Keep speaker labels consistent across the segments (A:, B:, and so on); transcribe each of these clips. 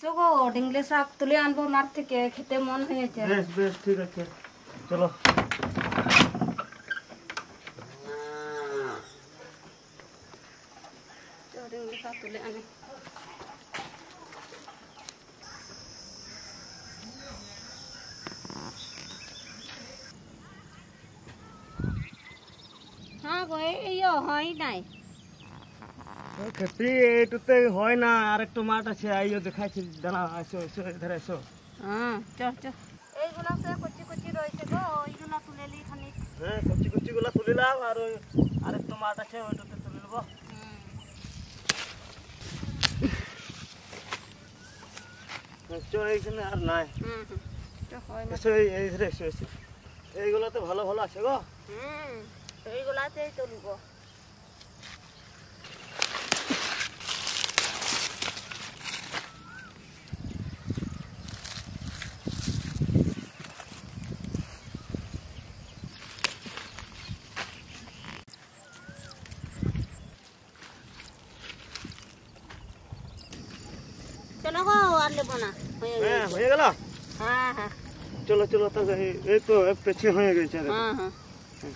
A: এসো গো ডিংলে শাক তুলে আনবো মাঠ থেকে, খেতে মন হয়েছে।
B: বেশ বেশ ঠিক আছে, চলো।
A: ডিংলে শাক তুলে আনি। হ্যাঁ গো এই হয় নাই
B: খেতে এইটুতে হয় না, আর একটু মাঠ আছে, আইও দেখাইছি, দাঁড়া, এসো এসো এধারে এসো।
A: হ্যাঁ চল চল। এইগুলা সে কচি কচি রয়েছে গো, ওইগুলা তুলে লি খানি।
B: হ্যাঁ কচি কচি গুলা তুলিলাম, আর ওই আর একটু মাঠ আছে, ওইটাতে তুলে নেবো। চল এইখানে আর নাই। এসো এইধারে এসো এসো, এইগুলাতে ভালো ভালো আছে গো।
A: এইগুলাতেই তুলব। চলো গো আর নেবো না,
B: হয়ে গেল।
A: হ্যাঁ হ্যাঁ
B: চলো চলো, তবে এই তো পেছে হয়ে গেছে।
A: হ্যাঁ হ্যাঁ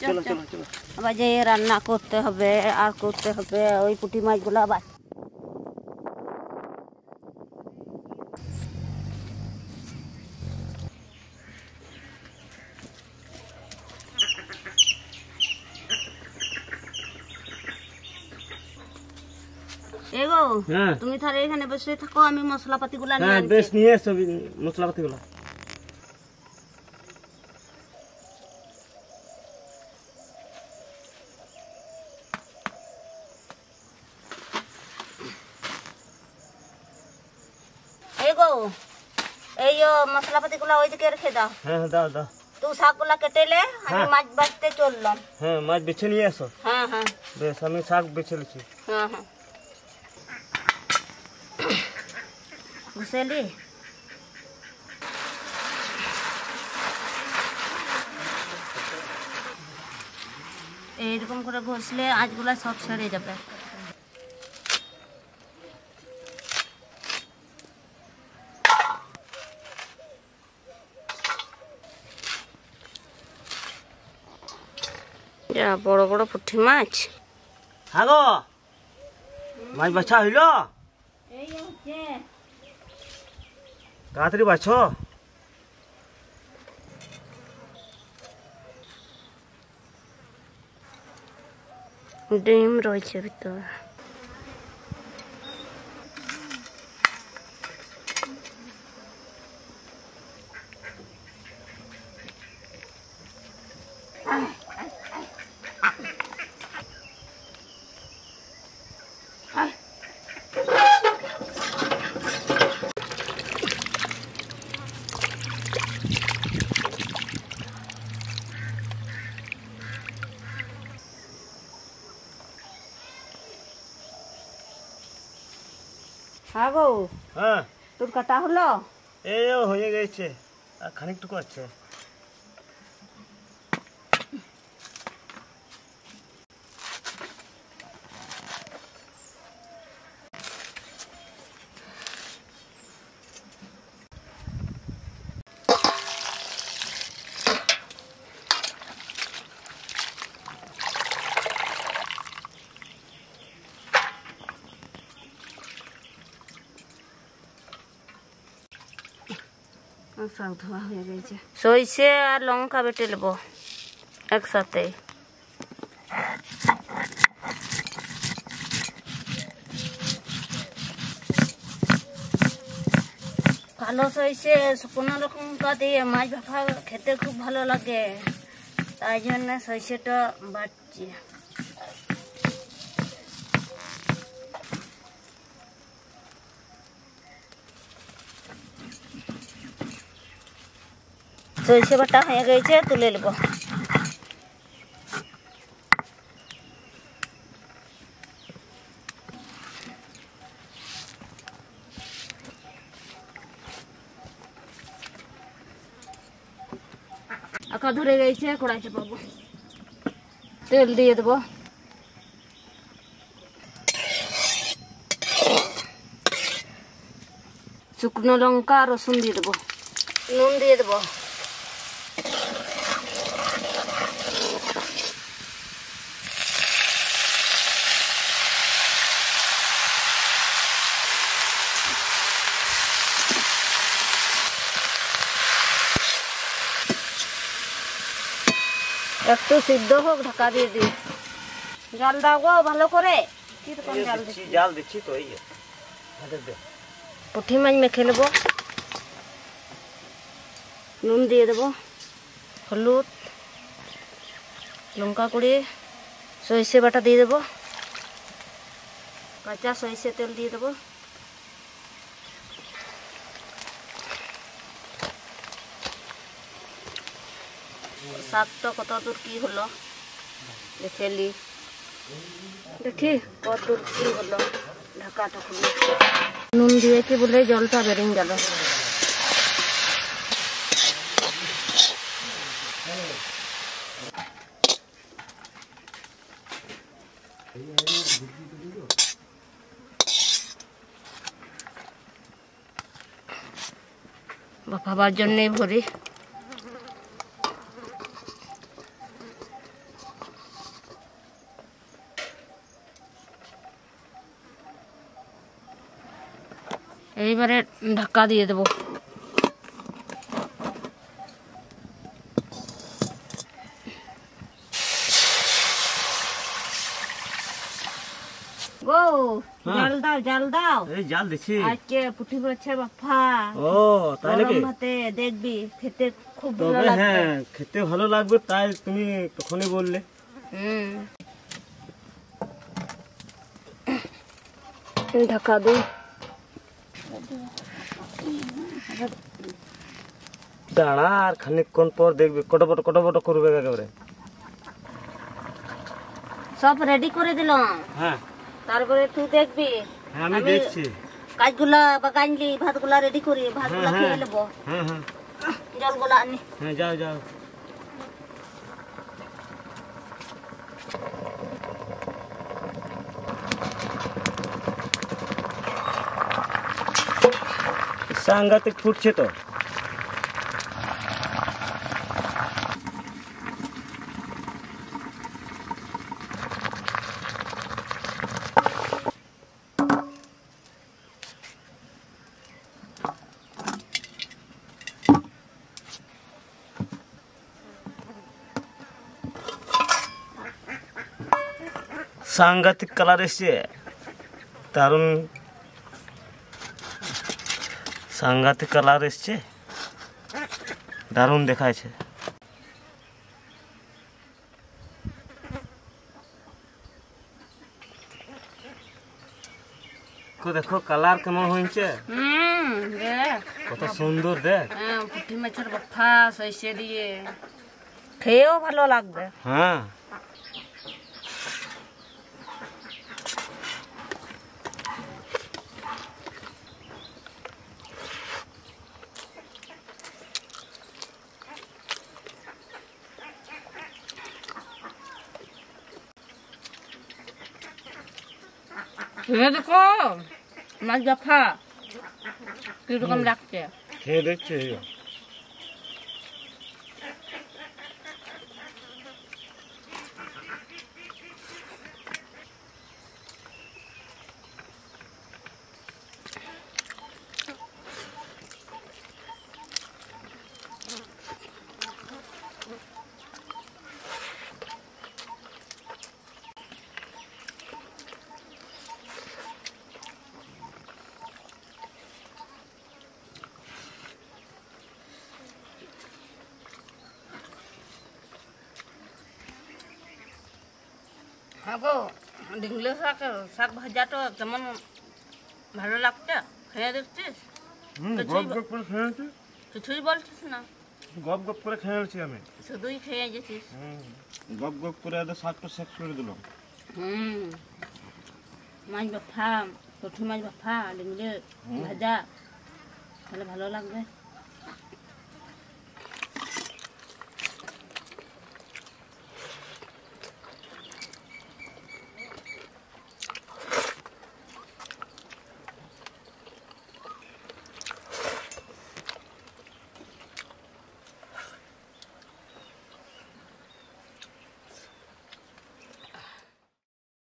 B: চলো চলো চলো।
A: আবার যে রান্না করতে হবে আর করতে হবে, ওই পুঁটি মাছগুলো আবার। এগো তুমি তাহলে এখানে বসে থাকো, আমি মশলাপাতি গুলা নিয়ে আনছি।
B: বেশ নিয়ে এসো মশলাপাতি গুলা।
A: এগো এই মশলাপাতি গুলা ওইদিকে রেখে দাও।
B: হ্যাঁ দাও দাও।
A: তুই শাক গুলা কেটেলে, আমি মাছ বাছতে চললাম।
B: হ্যাঁ মাছ বেছে নিয়ে এসো।
A: হ্যাঁ হ্যাঁ
B: বেশ, আমি শাক বেছে নিচ্ছি।
A: হ্যাঁ হ্যাঁ বুঝলি। এইরকম করে ঘষলে আঁচগুলা সব ছেড়ে যাবে। যা বড় বড় পুঁটি মাছ।
B: হ্যাঁ গো, মাছ বাছা হইল?
A: এই হচ্ছে
B: তাড়াতাড়ি বাছো।
A: ডিম রয়েছে ভিতরে। হ্যাঁ গো,
B: হ্যাঁ
A: তোর কাটা হলো?
B: এই হয়ে গেছে, আর খানিকটুকু আছে।
A: শাক ধোয়া হয়ে গেছে। সইষে আর লঙ্কা বেটে নেবো একসাথে। কালো সইষে শুকনো লঙ্কা দিয়ে মাছ ভাপা খেতে খুব ভালো লাগে, তাই জন্য সইষেটা বাটছি। সরিষে বাটা হয়ে গেছে, তুলে নেব। আঁকা ধরে গেছে, কড়াই চাপাবো, তেল দিয়ে দেবো। শুকনো লঙ্কা রসুন দিয়ে দেবো, নুন দিয়ে দেবো। একটু সিদ্ধ হোক, ঢাকা দিয়ে দিই। জাল দাও গো ভালো করে। কিরকম জাল দিচ্ছি?
B: জাল দিচ্ছি তো এই
A: পুঁটি মাছ মেখে নেবো, নুন দিয়ে দেবো, হলুদ, লঙ্কা গুঁড়ি, সরিষে বাটা দিয়ে দেবো, কাঁচা সরিষে তেল দিয়ে দেবো। শাকটা কত দূর কি হলো দেখে লি, দেখি কত দূর কি হলো। ঢাকাটা খুলে নুন দিয়েছি বলে জলটা বেরিয়ে গেল। ভাবার জন্যই ভরি। এইবারে ঢাকা দিয়ে দেবো। গো জাল দাও, জাল দাও।
B: এই জাল দিছি।
A: আজকে পুঁটি মাছের বাফা।
B: ও তাই নাকি?
A: গরম ভাতে দেখবি, খেতে খুব ভালো
B: তবে
A: লাগবে।
B: হ্যাঁ, খেতে ভালো লাগবে, তাই তুমি তখনই বললে।
A: ঢাকা দিই।
B: দাঁড়া, আর খানিকক্ষণ পর দেখবি কটপট করবে একেবারে।
A: সব রেডি করে দিলাম।
B: হ্যাঁ,
A: তারপরে তুই দেখবি।
B: হ্যাঁ আমি দেখছি।
A: কাজগুলা বা গাইনলি ভাতগুলা রেডি করি, ভাতগুলা খেয়ে নেবো।
B: হ্যাঁ হ্যাঁ
A: জলগুলা আনি।
B: হ্যাঁ, যাও যাও। সাংঘাতিক ফুটছে তো। সাংঘাতিক কালার এসছে, দারুণ সাংঘাতিক কালার এসছে, দারুণ দেখাচ্ছে। দেখো কালার কেমন হয়েছে, কত সুন্দর দেখ।
A: পুঁটি মাছের বাফা সরিষে দিয়ে খেয়েও ভালো লাগবে।
B: হ্যাঁ,
A: দেখো মাছ বাফা কিরকম লাগছে,
B: খেয়ে দেখছে।
A: হ্যাঁ গো, ডিংলে শাক ভাজাটা কেমন ভালো লাগছে, খেয়ে দেখছিস?
B: গপ গপ করে খেয়েছি।
A: কিছুই বলছিস না,
B: গপ গপ করে খেয়েছি আমি।
A: শুধুই খেয়ে গেছিস।
B: গপ গপ করে শাকটা শেষ করে দিলাম।
A: মাছ বাফা, পুঁটি মাছ বাফা, ডিংলে ভাজা, তাহলে ভালো লাগবে।